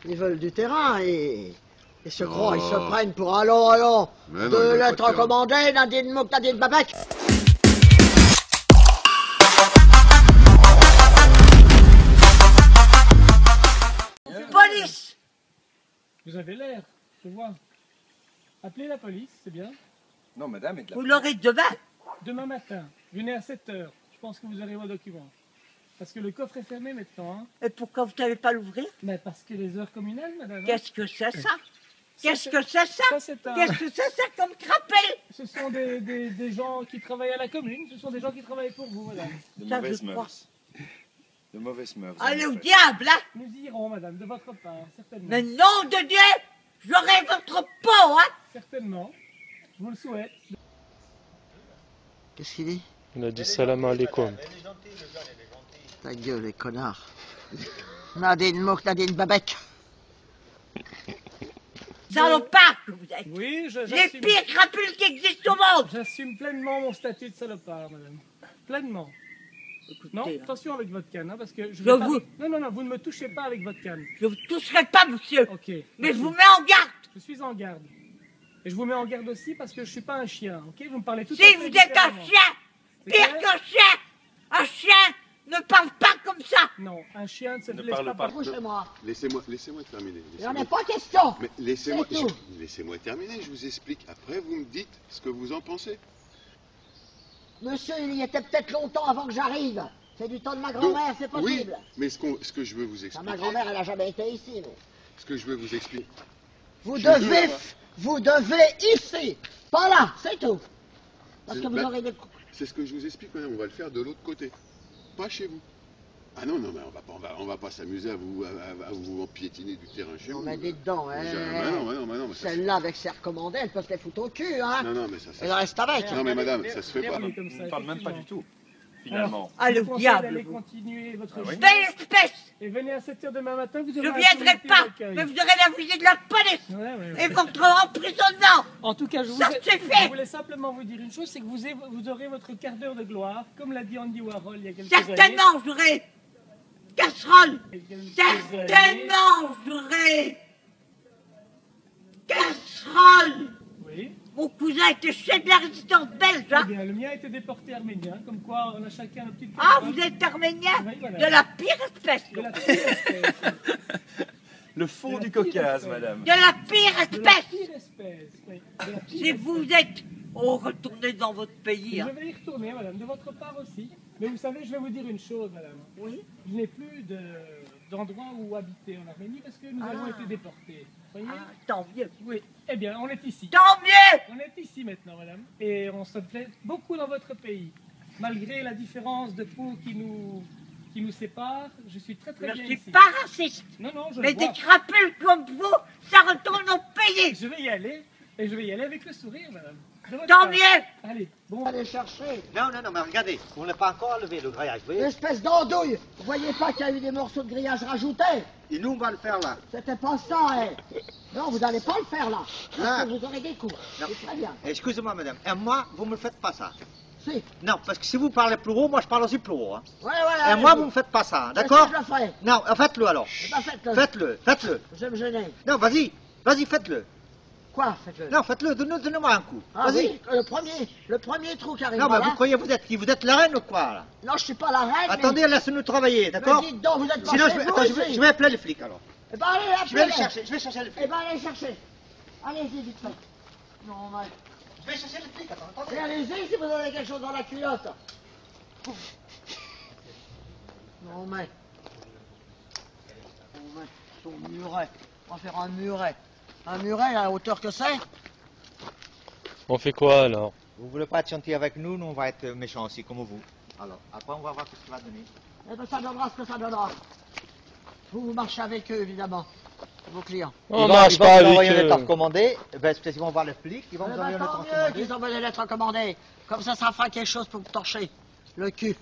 Ils veulent du terrain et se croient, ils se prennent pour allons, deux lettres recommandées, Nadine Mouk, Nadine Babek. Police! Vous avez l'air, je vois. Appelez la police, c'est bien. Non, madame, et de la... Vous l'aurez demain? Demain matin, venez à 7 h. Je pense que vous aurez vos documents. Parce que le coffre est fermé maintenant. Hein. Et pourquoi vous n'avez pas l'ouvrir? Mais parce que les heures communales, madame. Qu'est-ce que c'est ça? Qu'est-ce que c'est ça? Qu'est-ce que c'est ça comme crapel? Ce sont des gens qui travaillent à la commune. Ce sont des gens qui travaillent pour vous, madame. De mauvaises mœurs. De mauvaises mœurs. Allez au diable, hein? Nous irons, madame, de votre part, certainement. Mais nom de Dieu! J'aurai votre peau, hein? Certainement. Je vous le souhaite. Qu'est-ce qu'il dit? Il a dit salam alaikum. Ta gueule, les connards. Nadine Mouk, Nadine Babek. Salopard que vous êtes. Oui, les pires crapules qui existent au monde. J'assume pleinement mon statut de salopard, madame. Pleinement. Écoutez, Non, hein. attention avec votre canne, hein, parce que Je vais vous... Non, non, non, vous ne me touchez pas avec votre canne. Je ne vous toucherai pas, monsieur. Ok. Mais merci. je vous mets en garde. Je suis en garde. Et je vous mets en garde aussi parce que je ne suis pas un chien, ok? Vous me parlez tout à Si fait vous êtes un différemment. chien, pire qu'un chien. Un chien ne parle pas comme ça. Non, un chien ne se Ne laisse parle pas pas. parler. Couchez-moi. Laissez-moi terminer. Il n'en est pas question. Mais laissez-moi C'est tout. laissez-moi terminer, je vous explique. Après, vous me dites ce que vous en pensez. Monsieur, il y était peut-être longtemps avant que j'arrive. C'est du temps de ma grand-mère, c'est possible. Oui, mais ce que je veux vous Ah, expliquer... ma grand-mère, elle n'a jamais été ici. Mais... Ce que je veux vous expliquer... Vous Je devez veux, ici. Pas là, c'est tout. Parce que vous bah, aurez des... C'est ce que je vous explique, madame. On va le faire de l'autre côté. Pas chez vous. Ah non, non, mais on va pas s'amuser à vous piétiner du terrain chez Non, vous. mais dites donc, hein. Non, mais ça Celle-là, avec ses recommandés, elle peut se les foutre au cul, hein. Non, mais ça... Elle reste avec. Non, mais madame, ça se fait pas. Comme ça, On ne parle même pas effectivement. du tout, finalement. Allez, Je au vous conseille diable, d'aller vous. continuer votre Ah oui. journée. Belle espèce. Et venez à 7 h demain matin, vous Je aurez ne un viendrai comité pas, d'accueil. mais vous aurez la visite de la police. Ouais. Et votre emprisonnement. En tout cas, je Ça, c'est fait. voulais simplement vous dire une chose, c'est que vous aurez votre quart d'heure de gloire, comme l'a dit Andy Warhol il y a quelques années. Certainement, j'aurai casserole. Il y a quelques années. Certainement, j'aurai casserole. Oui. Mon cousin était chef de la résistance belge, Eh hein. bien, le mien a été déporté arménien, comme quoi on a chacun nos petites Ah, casseroles. vous êtes arménien? Oui, voilà. De la pire espèce. De la pire espèce. Le fond De la du pire Caucase, espèce. madame. De la pire De la espèce. pire espèce, oui. De la pire Si vous êtes... Oh, retournez dans votre pays, Je hein. vais y retourner, madame, de votre part aussi. Mais vous savez, je vais vous dire une chose, madame. Oui. Je n'ai plus d'endroit où habiter en Arménie parce que nous avons été déportés. Voyez? Ah, tant mieux. Oui. Eh bien, on est ici. Tant mieux. On est ici maintenant, madame. Et on se plaît beaucoup dans votre pays. Malgré la différence de peau qui nous sépare, je suis très Je bien ne suis ici. pas raciste. Non, non, je Mais le vois. des crapules comme vous, ça retourne au pays. Je vais y aller. Et je vais y aller avec le sourire, madame. De votre Tant part. mieux. Allez, bon. Allez chercher. Non, mais regardez, on n'a pas encore enlevé le grillage, vous voyez. Espèce d'andouille. Vous voyez pas qu'il y a eu des morceaux de grillage rajoutés? Et nous, on va le faire là. C'était pas ça, hein. Non, vous n'allez pas le faire là. Parce Ah. que vous aurez des coups. Non. C'est très bien. Excusez-moi, madame. Et moi, vous me faites pas ça. Si. Non, parce que si vous parlez plus haut, moi je parle aussi plus haut. Hein. Ouais, Et moi, vous me faites pas ça, d'accord? Je le ferai. Non, faites-le alors. Eh ben, faites-le. Faites-le. Je vais me gêner. Non, vas-y, faites-le. Quoi, faites-le? Non, faites-le, donnez-moi un coup. Ah Vas-y. oui, le premier trou qui arrive Non, mais là. vous croyez, vous êtes la reine ou quoi, là? Non, je suis pas la reine. Attendez, laissez-nous travailler, mais d'accord? dites donc, vous êtes pas Sinon, chez vous, ici. je vais appeler les flics alors. Eh ben, allez, Je vais appelez-les. les chercher les Eh flics. ben, allez chercher. Allez-y, vite fait. Non, mais... Je vais chercher les flics, attendez. Et allez-y si vous avez quelque chose dans la culotte. Non, mais... On va son muret. On va faire un muret. Un muret à la hauteur que c'est? On fait quoi alors? Vous voulez pas être gentil avec nous, nous on va être méchants aussi, comme vous. Alors, après on va voir ce que ça va donner. Eh ben, ça donnera ce que ça donnera. Vous marchez avec eux, évidemment. Vos clients. On marche pas avec eux. recommandée, ben, spécialement voir les flics, ils vont Eh vous ben, envoyer une lettre tant mieux recommandée. qu'ils envoient des lettres recommandées. Comme ça fera quelque chose pour vous torcher le cul.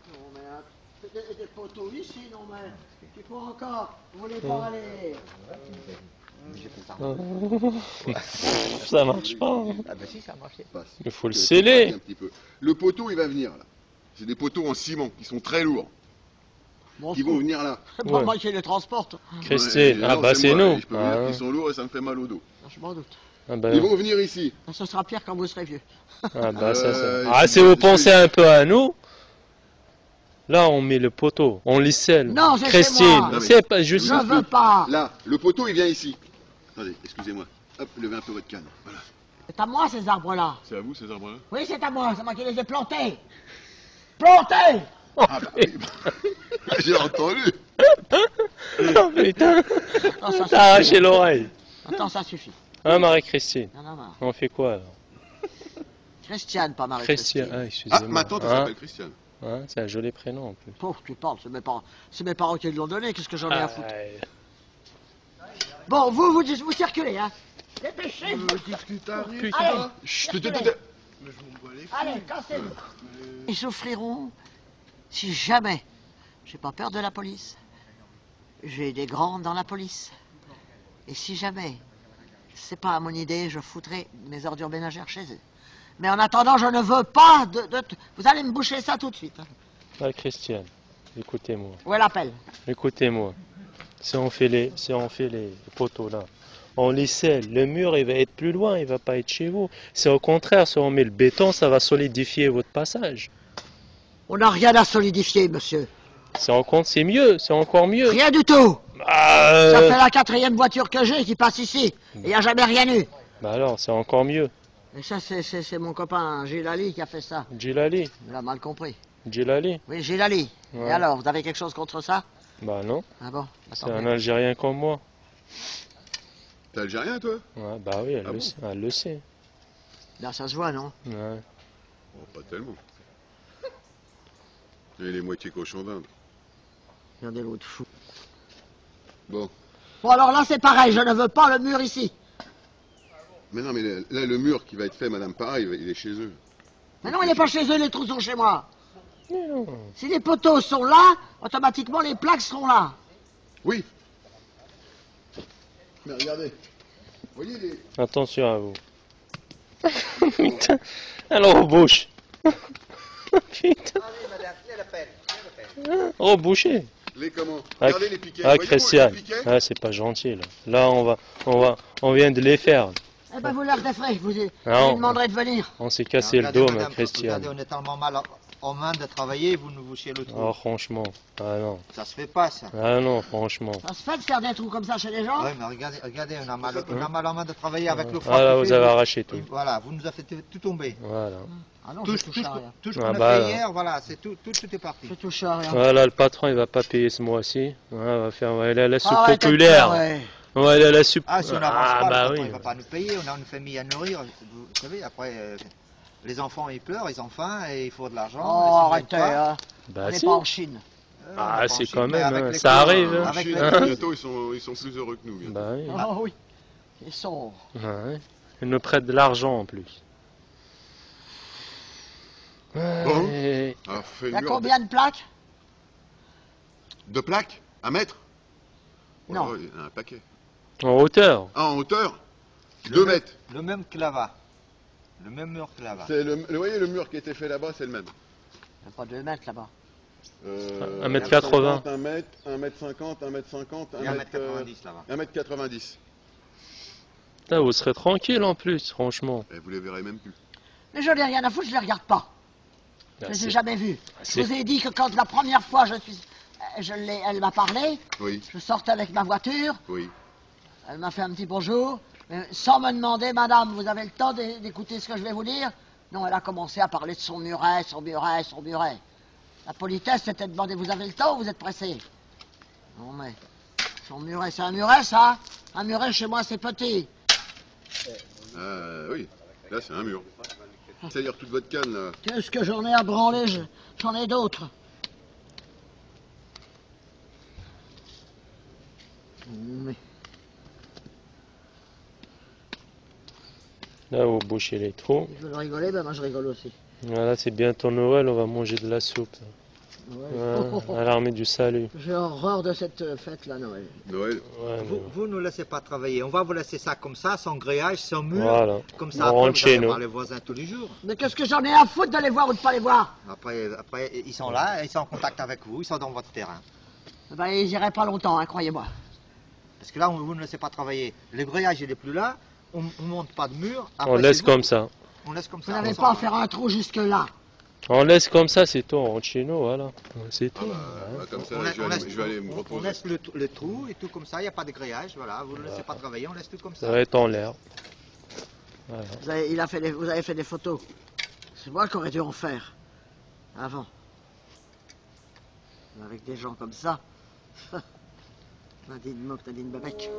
Non, mais des poteaux ici, non, mais il faut encore. Vous voulez pas aller. Ça marche pas. Ah ben si, ça a marché. Il faut le sceller. Un petit peu. Le poteau, il va venir là. C'est des poteaux en ciment qui sont très lourds. Bon, Qui vont venir là. c'est pas Ouais. moi qui les transporte. Christine, Ouais, ah non, bah c'est moi. nous. Je peux vous dire Ah, qu'ils sont lourds et ça me fait mal au dos. Je m'en doute. ah bah, Ils vont venir ici. Ce sera pire quand vous serez vieux. ah bah, ça. Euh, Ah, si vous pensez un peu à nous, là on met le poteau, on licelle. Non, c'est chez Christine, moi. Non, mais- c'est pas juste. Je veux pas. Là, le poteau il vient ici. Attendez, excusez-moi. Hop, levez un peu votre canne. Voilà. C'est à moi ces arbres-là. C'est à vous ces arbres-là? Oui, c'est à moi. C'est moi qui les ai plantés. Plantés. Ah bah oui. J'ai entendu. Oh putain, Attends, ça t'as arraché suffit. l'oreille. Attends, ça suffit. Hein, Marie-Christine, Non, non, non. on fait quoi alors? Christiane, pas Christiane, Marie-Christine. ah, Ah, excusez-moi. ma tante elle Hein, s'appelle Christiane. hein, c'est un joli prénom en plus. Pauvre, tu parles, c'est mes parents qui l'ont donné, qu'est-ce que j'en ai à foutre. Ah, Bon, vous circulez, hein. Dépêchez-vous. putain. Allez, Chut, circulez. Allez, cassez-vous. Ils souffriront si jamais j'ai pas peur de la police. J'ai des grands dans la police. Et si jamais c'est pas à mon idée, je foutrai mes ordures ménagères chez eux. Mais en attendant, je ne veux pas Vous allez me boucher ça tout de suite. Hein. Ah, Christiane, écoutez-moi. Où est l'appel? Écoutez-moi, si on fait les poteaux là, on les scelle, le mur il va être plus loin, il va pas être chez vous. C'est au contraire, si on met le béton, ça va solidifier votre passage. On n'a rien à solidifier, monsieur. C'est mieux, c'est encore mieux. Rien du tout. Ah, Ça fait la 4e voiture que j'ai qui passe ici. Et il n'y a jamais rien eu. bah alors, c'est encore mieux. Et ça, c'est mon copain Gilali qui a fait ça. Djilali, Il a mal compris. Djilali. Oui, Gilali. Ouais. Et alors, vous avez quelque chose contre ça? Bah non, Ah bon? c'est Attendez. un Algérien comme moi. T'es algérien toi? Ouais, bah oui, Ah bon elle le sait. Là, ça se voit, non? Ouais. Oh, pas tellement. Et les moitiés cochons d'Inde. Regardez l'autre fou. Bon. Bon, alors là, c'est pareil. Je ne veux pas le mur ici. Mais non, mais là, le mur qui va être fait, madame, pareil, il est chez eux. Mais non, il n'est pas chez eux, les trous sont chez moi. Mais non. Si les poteaux sont là, automatiquement, les plaques seront là. Oui. Mais regardez. Vous voyez les... Attention à vous. Putain, elle rebouche. Putain, Allez, madame, qui est la peine? reboucher. Les comment? Ah, Regardez les piquets. ah, Voyez-vous, Christiane, les piquets ah, c'est pas gentil là. Là, on vient de les faire. Eh ben, vous leur déferez. Vous lui Non. demanderez de venir. On s'est cassé le Regardez, dos, madame, ma Christiane. Regardez, on est tellement mal en main de travailler, vous nous bouchez le trou. Ah, franchement. Ah non. Ça se fait pas, ça. Ah non, franchement. Ça se fait de faire des trous comme ça chez les gens? Ouais, mais regardez, on a mal en main de travailler avec le froid. Ah là, qu'il vous fait, avez arraché tout. Voilà, vous nous avez fait tout tomber. Voilà. Ah non, Tout je touche à rien. ce Ah, qu'on a bah, fait là. hier, voilà, c'est tout est parti. Je touche à rien. Voilà, le patron, il va pas payer ce mois-ci. On va aller à la soupe Arrêtez de populaire. pleurer. On va aller à la soupe. Ah, si on n'avance Ah, pas, bah le patron, oui. il va pas nous payer, on a une famille à nourrir. Vous savez, après, les enfants, ils pleurent, ils ont faim, et il faut de l'argent. Oh, et s'ils arrêtez, gagnent pas, hein. Bah On n'est si. pas en Chine. on Ah, est pas en c'est Chine, quand mais même, avec hein, les ça cours, arrive, hein. En avec Chine, les- bientôt, ils sont plus heureux que nous. bientôt. Bah oui. Oh oui. Ils sont... Ouais. Ils nous prêtent de l'argent en plus. Bon. Ouais. Ah, fait Il y le a mur combien de plaques? de plaques? À mettre? Non. Oh, il y en a un paquet. En hauteur. Ah, en hauteur? 2 mètres. Le même que là-bas. Le même mur que là-bas. C'est vous voyez le mur qui a été fait là-bas, c'est le même. Il n'y a pas 2 mètres là-bas. 1m80. 1 mètre, 1 mètre 50, 1 mètre 50, Il y a 1m90 là-bas. 1 mètre 90. Putain, vous serez tranquille en plus, franchement. Et vous les verrez même plus. Mais je n'ai rien à foutre, je ne les regarde pas. Je Ah, ne les c'est- ai jamais vus. Je c'est- vous ai dit que quand la première fois elle m'a parlé, Oui, je sortais avec ma voiture, oui. elle m'a fait un petit bonjour, mais sans me demander, madame, vous avez le temps d'écouter ce que je vais vous dire? Non, elle a commencé à parler de son muret, son muret, son muret. La politesse, c'était de demander, vous avez le temps ou vous êtes pressé? Non, mais son muret, c'est un muret, ça? Un muret, chez moi, c'est petit. Oui, là c'est un mur. C'est-à-dire toute votre canne là. Qu'est-ce que j'en ai à branler? J'en ai d'autres. Mais Là, vous bouchez les trous. je veux rigoler, ben moi je rigole aussi. Voilà, c'est bientôt Noël, on va manger de la soupe. À l'armée du salut. J'ai horreur de cette fête-là, Noël. Noël. Ouais, Vous ne laissez pas travailler. On va vous laisser ça comme ça, sans grillage, sans mur. voilà. Comme On ça, après, rentre vous chez allez nous. voir les voisins tous les jours. Mais qu'est-ce que j'en ai à foutre de les voir ou de pas les voir? Après, ils sont là, ils sont en contact avec vous, ils sont dans votre terrain. Eh ben, ils iraient pas longtemps, hein, croyez-moi. Parce que là, vous ne laissez pas travailler. Le grillage, il n'est plus là. On ne monte pas de mur. On Après, laisse c'est comme ça. On laisse comme Vous ça. n'avez on pas à s'en faire va. un trou jusque-là. On laisse comme ça, c'est tout. On rentre chez nous, voilà. C'est tout. Comme ça, On là, laisse- je vais aller me on reposer. laisse le trou et tout comme ça, il n'y a pas de grillage, voilà, vous ne laissez pas travailler, on laisse tout comme Ça ça. va être en l'air. Voilà. Vous avez fait des photos. C'est moi qui aurais dû en faire. Avant. Avec des gens comme ça. Nadine Mouk, Nadine Babek.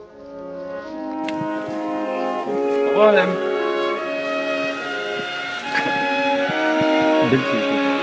Au revoir, madame. Belle fille.